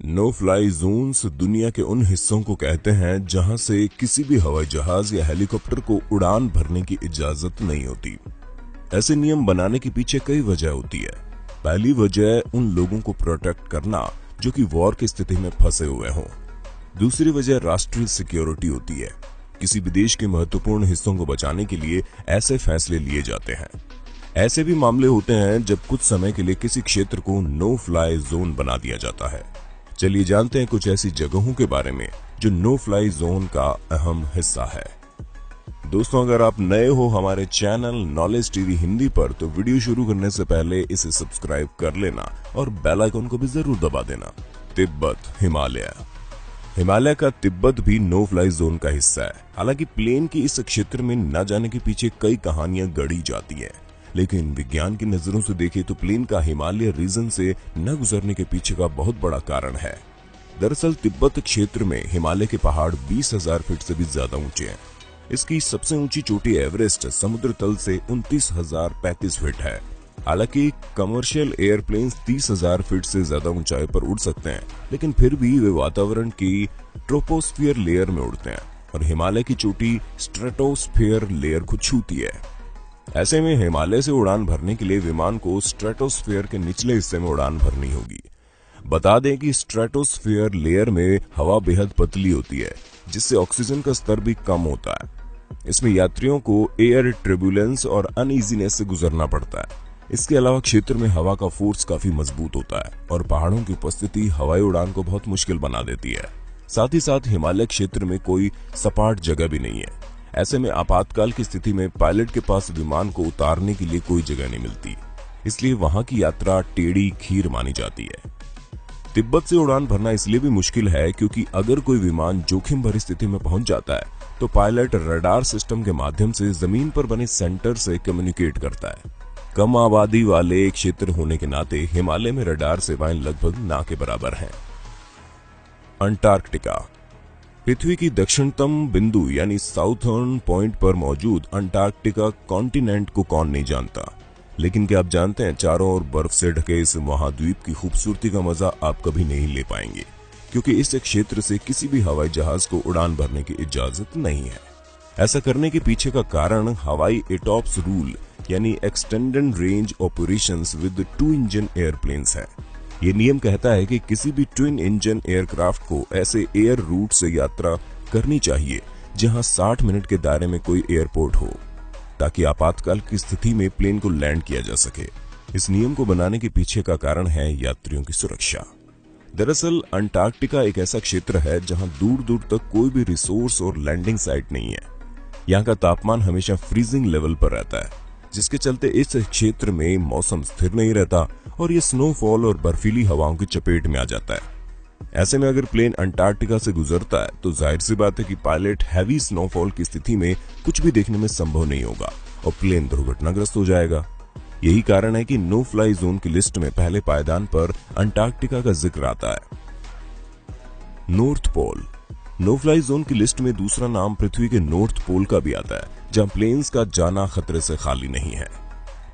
No fly Jones दुनिया के उन हिस्सों को कहते हैं जहां से किसी भी हवाई जहाज या हेलीकॉप्टर को उड़ान भरने की इजाजत नहीं होती। ऐसे नियम बनाने के पीछे कई वजह होती है। पहली वजह उन लोगों को प्रोटेक्ट करना जो कि वॉर की स्थिति में फंसे हुए हों। दूसरी वजह राष्ट्रीय सिक्योरिटी होती है। किसी भी देश के महत्वपूर्ण हिस्सों को बचाने के लिए ऐसे फैसले लिए जाते हैं। ऐसे भी मामले होते हैं जब कुछ समय के लिए किसी क्षेत्र को नो फ्लाई जोन बना दिया जाता है। चलिए जानते हैं कुछ ऐसी जगहों के बारे में जो नो फ्लाई जोन का अहम हिस्सा है। दोस्तों, अगर आप नए हो हमारे चैनल नॉलेज टीवी हिंदी पर तो वीडियो शुरू करने से पहले इसे सब्सक्राइब कर लेना और बेल आइकन को भी जरूर दबा देना। तिब्बत, हिमालय का तिब्बत भी नो फ्लाई जोन का हिस्सा है। हालांकि प्लेन की इस क्षेत्र में न जाने के पीछे कई कहानियां गढ़ी जाती हैं, लेकिन विज्ञान की नजरों से देखें तो प्लेन का हिमालय रीजन से न गुजरने के पीछे का बहुत बड़ा कारण है। दरअसल तिब्बत क्षेत्र में हिमालय के पहाड़ 20,000 फीट से भी ज्यादा ऊंचे हैं। इसकी सबसे ऊंची चोटी एवरेस्ट समुद्र तल से 29,035 फीट है। हालांकि कमर्शियल एयरप्लेन्स 30,000 फीट से ज्यादा ऊंचाई पर उड़ सकते हैं, लेकिन फिर भी वे वातावरण की ट्रोपोस्फियर लेयर में उड़ते हैं और हिमालय की चोटी स्ट्रेटोस्फियर लेयर को छूती है। ऐसे में हिमालय से उड़ान भरने के लिए विमान को स्ट्रेटोस्फियर के निचले हिस्से में उड़ान भरनी होगी। बता दें कि स्ट्रेटोस्फियर लेयर में हवा बेहद पतली होती है, जिससे ऑक्सीजन का स्तर भी कम होता है। इसमें यात्रियों को एयर ट्रबुलेंस और अनईजीनेस से गुजरना पड़ता है। इसके अलावा क्षेत्र में हवा का फोर्स काफी मजबूत होता है और पहाड़ों की उपस्थिति हवाई उड़ान को बहुत मुश्किल बना देती है। साथ ही साथ हिमालय क्षेत्र में कोई सपाट जगह भी नहीं है। ऐसे में आपातकाल की स्थिति में पायलट के पास विमान को उतारने के लिए कोई जगह नहीं मिलती, इसलिए वहां की यात्रा टेढ़ी खीर मानी जाती है। तिब्बत से उड़ान भरना इसलिए भी मुश्किल है क्योंकि अगर कोई विमान जोखिम भरी स्थिति में पहुंच जाता है तो पायलट रडार सिस्टम के माध्यम से जमीन पर बने सेंटर से कम्युनिकेट करता है। कम आबादी वाले क्षेत्र होने के नाते हिमालय में रडार सेवाएं लगभग ना के बराबर हैं। अंटार्कटिका, पृथ्वी की दक्षिणतम बिंदु यानी साउथर्न पॉइंट पर मौजूद अंटार्कटिका कॉन्टिनेंट को कौन नहीं जानता। लेकिन क्या आप जानते हैं, चारों ओर बर्फ से ढके इस महाद्वीप की खूबसूरती का मजा आप कभी नहीं ले पाएंगे, क्योंकि इस क्षेत्र से किसी भी हवाई जहाज को उड़ान भरने की इजाजत नहीं है। ऐसा करने के पीछे का कारण हवाई एटॉप्स रूल यानी extended range operations with 2 engine airplanes है। ये नियम कहता है कि किसी भी ट्विन इंजन एयरक्राफ्ट को ऐसे एयर रूट से यात्रा करनी चाहिए जहां 60 मिनट के दायरे में कोई एयरपोर्ट हो, ताकि आपातकाल की स्थिति में प्लेन को लैंड किया जा सके। इस नियम को बनाने के पीछे का कारण है यात्रियों की सुरक्षा। दरअसल अंटार्कटिका एक ऐसा क्षेत्र है जहां दूर दूर तक कोई भी रिसोर्स और लैंडिंग साइट नहीं है। यहाँ का तापमान हमेशा फ्रीजिंग लेवल पर रहता है, जिसके चलते इस क्षेत्र में मौसम स्थिर नहीं रहता और ये स्नोफॉल और बर्फीली हवाओं की चपेट में आ जाता है। ऐसे में अगर प्लेन अंटार्कटिका से गुजरता है तो जाहिर सी बात है कि पायलट हैवी स्नोफॉल की स्थिति में कुछ भी देखने में संभव नहीं होगा और प्लेन दुर्घटनाग्रस्त हो जाएगा। यही कारण है कि नो फ्लाई जोन की लिस्ट में पहले पायदान पर अंटार्कटिका का जिक्र आता है। North pole, no fly zone की लिस्ट में दूसरा नाम पृथ्वी के नॉर्थ पोल का भी आता है, जहां प्लेन्स का जाना खतरे से खाली नहीं है।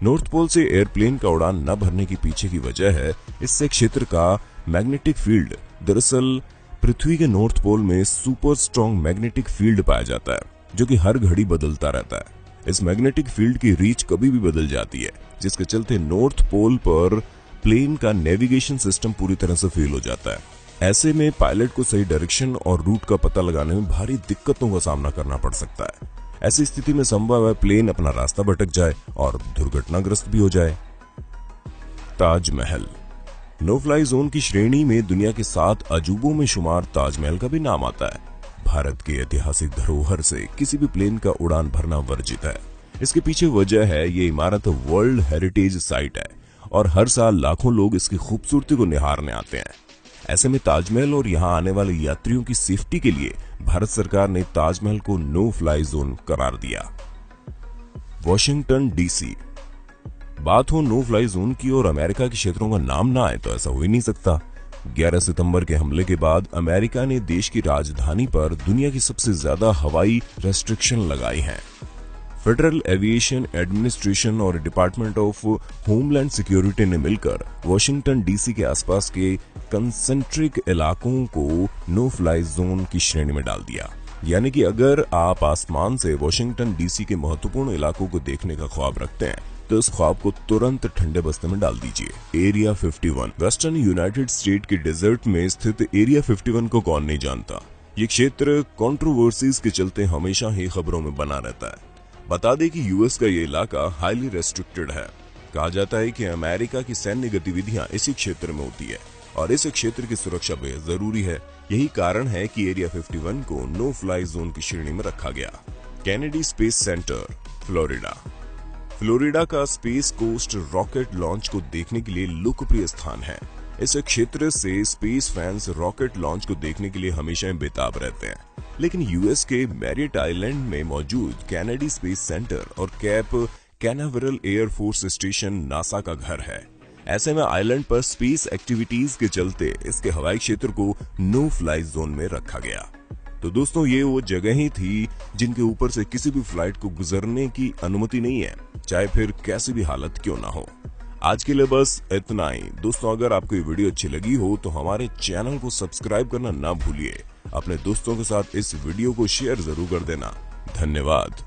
नॉर्थ पोल से एयरप्लेन का उड़ान न भरने के पीछे की वजह है इससे क्षेत्र का मैग्नेटिक फील्ड। दरअसल पृथ्वी के नॉर्थ पोल में सुपर स्ट्रॉन्ग मैग्नेटिक फील्ड पाया जाता है, जो कि हर घड़ी बदलता रहता है। इस मैग्नेटिक फील्ड की रीच कभी भी बदल जाती है, जिसके चलते नॉर्थ पोल पर प्लेन का नेविगेशन सिस्टम पूरी तरह से फेल हो जाता है। ऐसे में पायलट को सही डायरेक्शन और रूट का पता लगाने में भारी दिक्कतों का सामना करना पड़ सकता है। ऐसी स्थिति में संभव है प्लेन अपना रास्ता भटक जाए और दुर्घटनाग्रस्त भी हो जाए। ताजमहल, नो फ्लाई जोन की श्रेणी में दुनिया के 7 अजूबों में शुमार ताजमहल का भी नाम आता है। भारत के ऐतिहासिक धरोहर से किसी भी प्लेन का उड़ान भरना वर्जित है। इसके पीछे वजह है ये इमारत वर्ल्ड हेरिटेज साइट है और हर साल लाखों लोग इसकी खूबसूरती को निहारने आते हैं। ऐसे में ताजमहल और यहाँ आने वाले यात्रियों की सेफ्टी के लिए भारत सरकार ने ताजमहल को नो फ्लाई जोन करार दिया। वॉशिंगटन डीसी, बात हो नो फ्लाई जोन की और अमेरिका के क्षेत्रों का नाम ना आए तो ऐसा हो ही नहीं सकता। 11 सितंबर के हमले के बाद अमेरिका ने देश की राजधानी पर दुनिया की सबसे ज्यादा हवाई रेस्ट्रिक्शन लगाई हैं। फेडरल एविएशन एडमिनिस्ट्रेशन और डिपार्टमेंट ऑफ होमलैंड सिक्योरिटी ने मिलकर वॉशिंगटन डीसी के आसपास के कंसेंट्रिक इलाकों को नो फ्लाई जोन की श्रेणी में डाल दिया। यानी कि अगर आप आसमान से वॉशिंगटन डीसी के महत्वपूर्ण इलाकों को देखने का ख्वाब रखते हैं तो इस ख्वाब को तुरंत ठंडे बस्ते में डाल दीजिए। एरिया 51 वेस्टर्न यूनाइटेड स्टेट के डेजर्ट में स्थित एरिया 51 को कौन नहीं जानता। ये क्षेत्र कंट्रोवर्सीज के चलते हमेशा ही खबरों में बना रहता है। बता दें कि यूएस का ये इलाका हाईली रेस्ट्रिक्टेड है। कहा जाता है कि अमेरिका की सैन्य गतिविधियां इसी क्षेत्र में होती है और इस क्षेत्र की सुरक्षा बेहद जरूरी है। यही कारण है कि एरिया 51 को नो फ्लाई जोन की श्रेणी में रखा गया। कैनेडी स्पेस सेंटर, फ्लोरिडा का स्पेस कोस्ट रॉकेट लॉन्च को देखने के लिए लोकप्रिय स्थान है। इस क्षेत्र से स्पेस फैंस रॉकेट लॉन्च को देखने के लिए हमेशा बेताब रहते हैं। लेकिन यूएस के मैरियट आइलैंड में मौजूद कैनेडी स्पेस सेंटर और Cape Canaveral Air Force Station NASA का घर है। ऐसे में आइलैंड पर स्पेस एक्टिविटीज के चलते इसके हवाई क्षेत्र को नो फ्लाई जोन में रखा गया। तो दोस्तों, ये वो जगह ही थी जिनके ऊपर से किसी भी फ्लाइट को गुजरने की अनुमति नहीं है, चाहे फिर कैसी भी हालत क्यों ना हो। आज के लिए बस इतना ही। दोस्तों, अगर आपको ये वीडियो अच्छी लगी हो तो हमारे चैनल को सब्सक्राइब करना ना भूलिए। अपने दोस्तों के साथ इस वीडियो को शेयर जरूर कर देना। धन्यवाद।